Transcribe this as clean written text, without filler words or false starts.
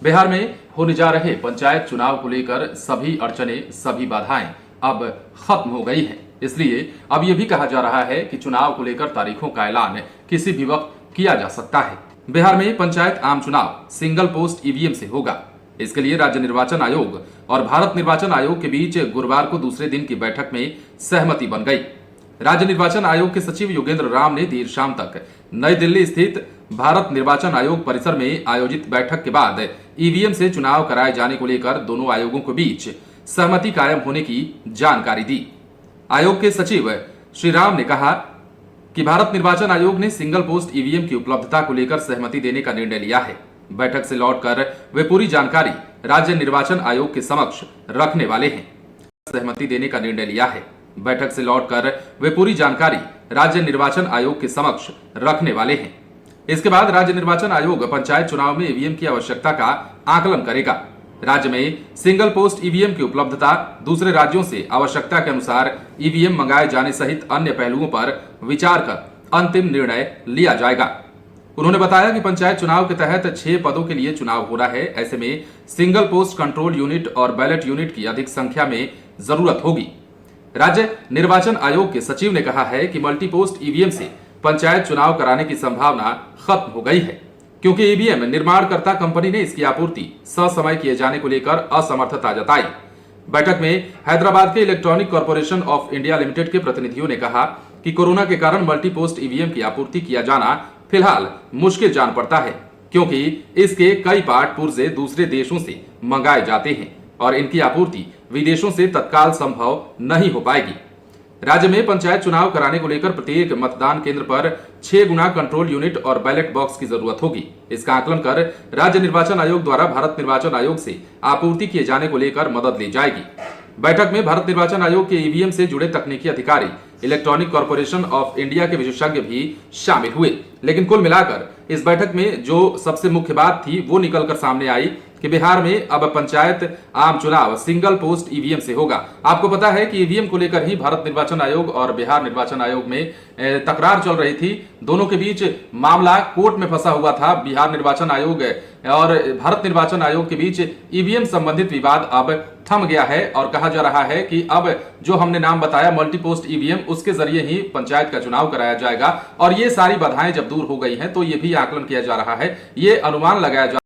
बिहार में होने जा रहे पंचायत चुनाव को लेकर सभी अड़चने, सभी बाधाएं अब खत्म हो गई हैं। इसलिए अब यह भी कहा जा रहा है कि चुनाव को लेकर तारीखों का ऐलान किसी भी वक्त किया जा सकता है। बिहार में पंचायत आम चुनाव सिंगल पोस्ट ईवीएम से होगा। इसके लिए राज्य निर्वाचन आयोग और भारत निर्वाचन आयोग के बीच गुरुवार को दूसरे दिन की बैठक में सहमति बन गई। राज्य निर्वाचन आयोग के सचिव योगेंद्र राम ने देर शाम तक नई दिल्ली स्थित भारत निर्वाचन आयोग परिसर में आयोजित बैठक के बाद ईवीएम से चुनाव कराए जाने को लेकर दोनों आयोगों के बीच सहमति कायम होने की जानकारी दी। आयोग के सचिव श्री राम ने कहा कि भारत निर्वाचन आयोग ने सिंगल पोस्ट ईवीएम की उपलब्धता को लेकर सहमति देने का निर्णय लिया है। बैठक से लौटकर वे पूरी जानकारी राज्य निर्वाचन आयोग के समक्ष रखने वाले हैं। सहमति देने का निर्णय लिया है। बैठक से लौटकर वे पूरी जानकारी राज्य निर्वाचन आयोग के समक्ष रखने वाले हैं। इसके बाद राज्य निर्वाचन आयोग पंचायत चुनाव में ईवीएम की आवश्यकता का आकलन करेगा। राज्य में सिंगल पोस्ट ईवीएम की उपलब्धता, दूसरे राज्यों से आवश्यकता के अनुसार ईवीएम मंगाए जाने सहित अन्य पहलुओं पर विचार कर अंतिम निर्णय लिया जाएगा। उन्होंने बताया कि पंचायत चुनाव के तहत 6 पदों के लिए चुनाव हो रहा है। ऐसे में सिंगल पोस्ट कंट्रोल यूनिट और बैलेट यूनिट की अधिक संख्या में जरूरत होगी। राज्य निर्वाचन आयोग के सचिव ने कहा है कि मल्टी पोस्ट ईवीएम से पंचायत चुनाव कराने की संभावना खत्म हो गई है, क्योंकि ईवीएम निर्माणकर्ता कंपनी ने इसकी आपूर्ति ससमय किए जाने को लेकर असमर्थता जताई। बैठक में हैदराबाद के electronic corporation of India limited के प्रतिनिधियों ने कहा कि कोरोना के कारण मल्टी पोस्ट ईवीएम की आपूर्ति किया जाना फिलहाल मुश्किल जान पड़ता है, क्योंकि इसके कई पार्ट पुर्जे दूसरे देशों से मंगाए जाते हैं और इनकी आपूर्ति विदेशों से तत्काल संभव नहीं हो पाएगी। राज्य में पंचायत चुनाव कराने को लेकर प्रत्येक मतदान केंद्र पर 6 गुना कंट्रोल यूनिट और बैलेट बॉक्स की जरूरत होगी। इसका आकलन कर राज्य निर्वाचन आयोग द्वारा भारत निर्वाचन आयोग से आपूर्ति किए जाने को लेकर मदद ली जाएगी। बैठक में भारत निर्वाचन आयोग के ईवीएम से जुड़े तकनीकी अधिकारी, इलेक्ट्रॉनिक कॉर्पोरेशन ऑफ इंडिया के विशेषज्ञ भी शामिल हुए। लेकिन कुल मिलाकर इस बैठक में जो सबसे मुख्य बात थी वो निकलकर सामने आई कि बिहार में अब पंचायत आम चुनाव सिंगल पोस्ट ईवीएम से होगा। आपको पता है कि ईवीएम को लेकर ही भारत निर्वाचन आयोग और बिहार निर्वाचन आयोग में तकरार चल रही थी। दोनों के बीच मामला कोर्ट में फंसा हुआ था। बिहार निर्वाचन आयोग और भारत निर्वाचन आयोग के बीच ईवीएम संबंधित विवाद अब थम गया है और कहा जा रहा है कि अब जो हमने नाम बताया मल्टी पोस्ट ईवीएम, उसके जरिए ही पंचायत का चुनाव कराया जाएगा। और ये सारी बाधाएं जब दूर हो गई हैं तो ये भी आकलन किया जा रहा है, ये अनुमान लगाया जा